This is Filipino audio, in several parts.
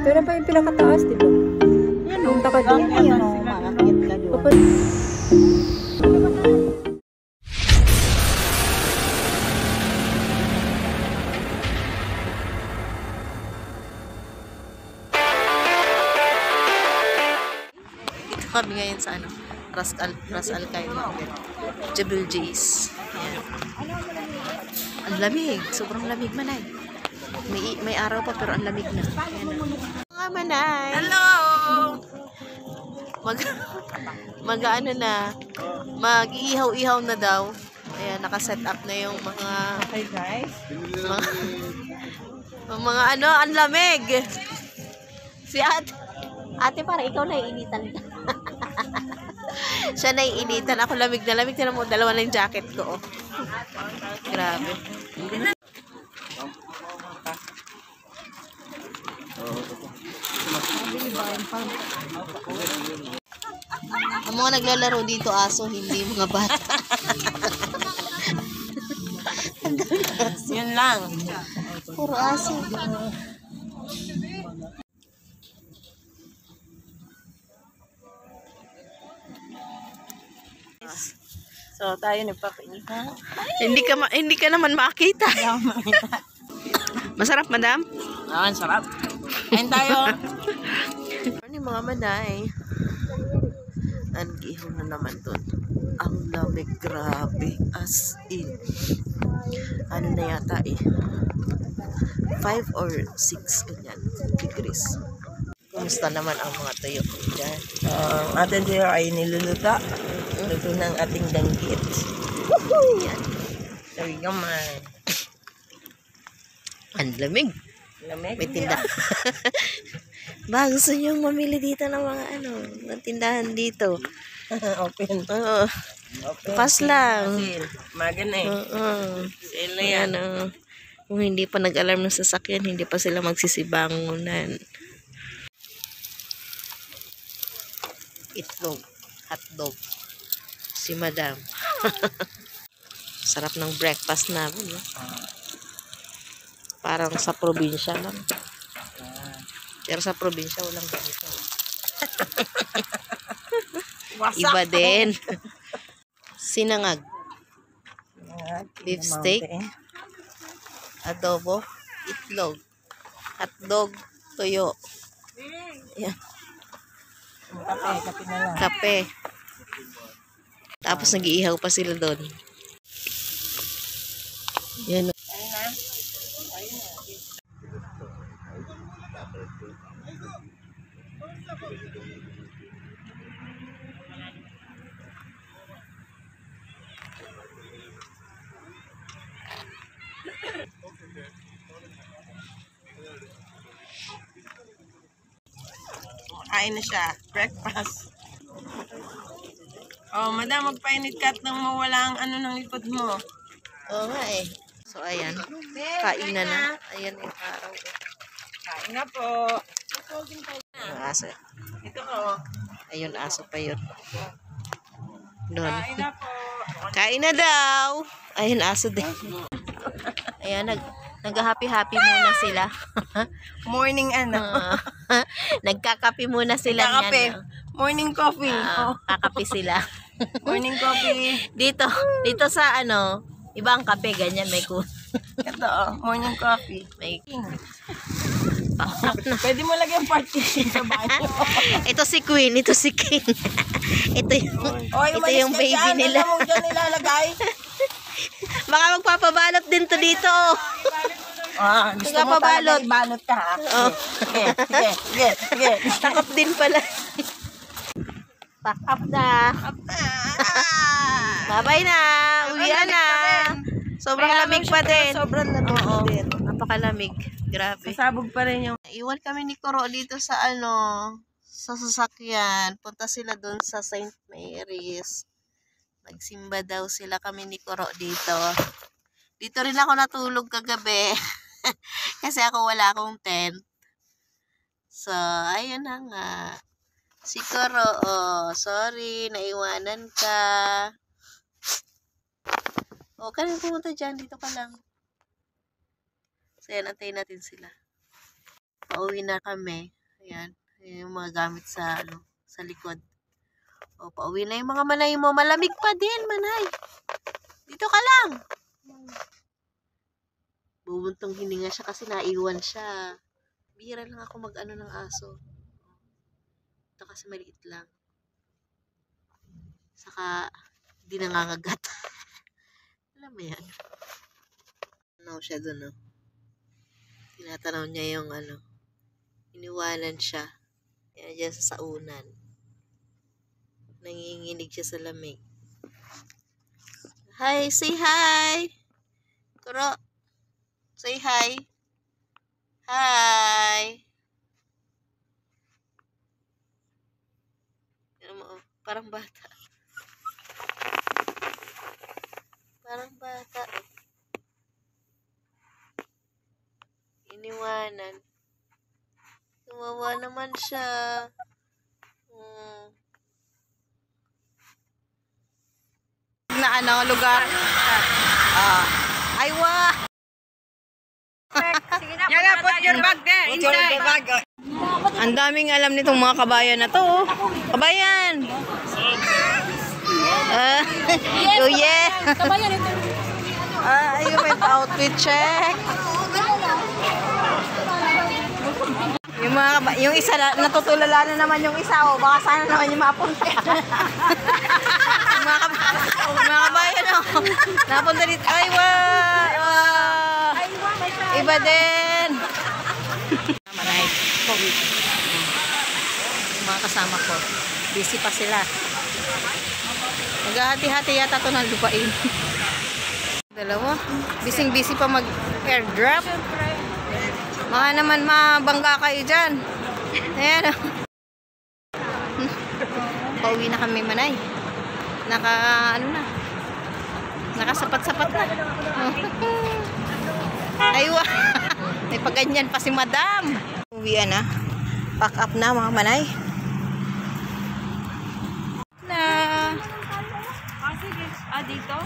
Pero pa yung pinakataas, di ba? Yan o. Punta ka doon. Yan o. Makakit ka doon. Ito kami ngayon sa ano, Ras Al Khaimah. Jebel Jais. Ayan. Ang lamig. Sobrang lamig, Manay. May araw pa pero ang lamig na. Ayan. Mga Manay. Hello! Mag-ano na. Mag-iihaw-ihaw na daw. Ayan, nakaset up na yung mga... Hi guys. Mga ano, ang lamig. Si ate parang ikaw naiinitan ka. Siya naiinitan. Ako lamig na lamig. Tinan mo, dalawa na yung jacket ko. Oh. Grabe. Ang mga naglalaro dito aso, hindi mga bata. Yan lang. Puro aso. So, tayo nagpapainihan. Hindi ka naman makita. Masarap, madam? Ah, sarap. Kain tayo. Ano yung mga manay? Nag-ihaw na naman doon. Ang lamig, grabe. As in. Ano na yata eh. 5 or 6 ganyan degrees. Kumusta naman ang mga tuyo ko dyan? Ang atin tayo ay niluluto. Luto ng ating danggit. Yan. Sabi ka man. Ang lamig. Lamig. May tindahan. Ba, gusto nyo mamili dito ng mga ano, ng tindahan dito. Open. Oo. Open. Pas lang. Sale. Maganda eh. Oo. Sale na yan. Ano, kung hindi pa nag-alarm ng sasakyan, hindi pa sila magsisibangunan. Itlog. Hotdog. Si madam. Sarap ng breakfast namin. No? Parang sa probinsya lang. Pero sa probinsya, walang ganito. Iba din. Sinangag. Beef steak. Adobo. Itlog. Hotdog. Tuyo. Yan. Kape na lang. Kape. Tapos nag-iihaw pa sila doon. Yan. Kain na siya. Breakfast. Oh, madam, magpainit ka at nang mawala ang ano ng likod mo. Oo nga eh. So, ayan. Kainan na. Ayan yung araw. Kain na po. Yung aso. Ito po. Ayun, aso pa yun. Doon. Kain na po. Kain na daw. Ayun, aso din. Ayan, nag-happy-happy muna sila. Morning ano. Nagkakape muna sila. Kakape. Morning coffee. Kakape sila. Morning coffee. Dito sa ano, ibang kape, ganyan, may Ito morning coffee. may Pwede mo lagyan partition sa banyo. ito si Queen, ito si King. ito yung baby nila. Ano mo dyan nilalagay? Baka magpapabalot din to dito. Gusto mo talaga ibalot ka ha? Oh. Sige. Takap din pala. Pack up na. Bye-bye na. Uwian na. Sobrang lamig pa din. Sobrang lamig pa din. Napakalamig. Grabe. Sasabog pa rin yung... Iwan kami ni Koro dito sa ano, sa sasakyan. Punta sila doon sa St. Mary's. Magsimba daw sila kami ni Koro dito. Dito rin ako natulog kagabi. Kasi ako wala akong tent. So, ayun na nga. Si Koro, oh, sorry, naiwanan ka. Oh, ka rin pumunta dyan. Dito ka lang. So, yan, antayin natin sila. Pauwi na kami. Ayan. Ayan yung mga gamit sa, sa likod. O, pauwi na yung mga manay mo. Malamig pa din, manay. Dito ka lang. Bubuntong hininga siya kasi naiwan siya. Bihira lang ako mag-ano ng aso. Ito kasi maliit lang. Saka, di nangangagat. Alam mo yan. Ano siya dun, no? Tinatanaw niya yung iniwanan siya. Yan dyan sa saunan. Nanginginig siya sa lamig. Hi! Say hi! Kuro! Say hi! Hi! Ano mo, parang bata. Parang bata. Iniwanan. Tumawa naman siya. Na lugar. Aywa! Yaga, put your bag there. Inside. Ang daming alam nitong mga kabayan na to. Oh. Kabayan! Oh yeah! Kabayan ito. Ayun, may outfit check. Yung isa natutulala na naman yung isa, oh. Baka sana naman yung mapunta. mga kabayan, oh. Napunta dito. Ay, iba din. Manay. Yung mga kasama ko. Busy pa sila. Naghahati-hati yata ito ng lupain. Dalawa. Busy pa mag-airdrop. Baka naman mabangga kayo dyan. Ayan. Pauwi na kami, manay. Nakasapat-sapat na. Aywa. May paganyan pa si madam. Uwian na. Pack up na, mga manay. Na. Dito?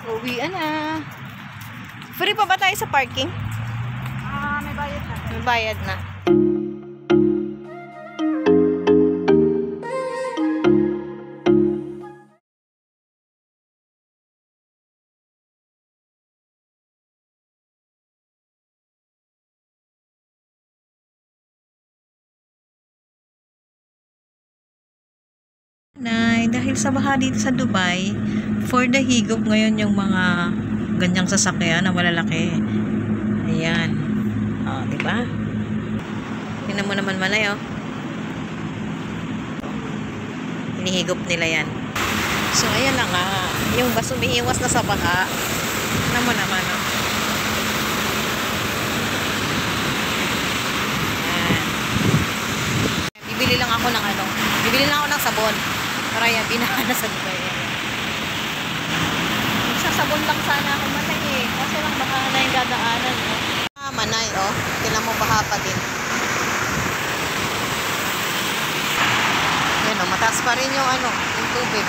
Uwian na. Free pa ba tayo sa parking? May bayad na. May bayad na. Dahil sa baha dito sa Dubai, for the higop ngayon yung mga ganyang sasakyan na malalaki. Ayan. O, diba? Tingnan mo naman, manay, oh. Hinihigop nila yan. So, ayan na nga. Yung bus umiiwas na sa baha. Tingnan mo naman, oh. Ayan. Bibili lang ako ng sabon. Para yan, binahan na sa Dubai. Magsasabon lang sana ako, manay, eh. Kasi lang baka na yung dadaanan, eh. Manay, oh. Tingnan mo, baha pa din. Yan, oh. Mataas pa rin yung yung tubig.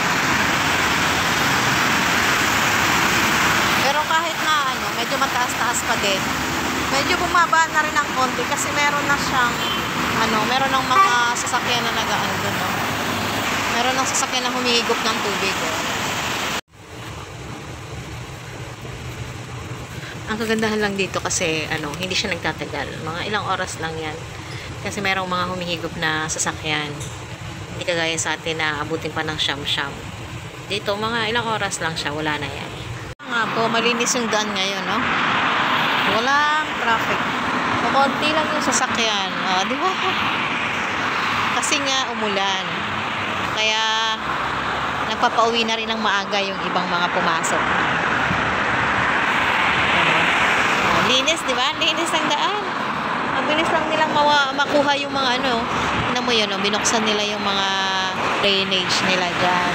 Pero kahit na medyo mataas-taas pa din. Medyo bumaba na rin ang konti kasi meron na siyang meron ng mga sasakyan na nag-aano doon, oh. Meron ng sasakyan na humihigop ng tubig, oh. Ang kagandahan lang dito kasi hindi siya nagtatagal. Mga ilang oras lang yan. Kasi merong mga humihigop na sasakyan. Hindi kagaya sa atin na abutin pa ng siyam-siyam. Dito, mga ilang oras lang siya. Wala na yan. Nga po, malinis yung daan ngayon, no? Walang traffic. Konti lang yung sasakyan. Di ba? Kasi nga, umulan. Kaya, nagpapauwi na rin ng maaga yung ibang mga pumasok. Linis, di ba? Linis ang daan. Ang bilis lang nilang makuha yung mga Tingnan mo yun, binuksan nila yung mga drainage nila dyan.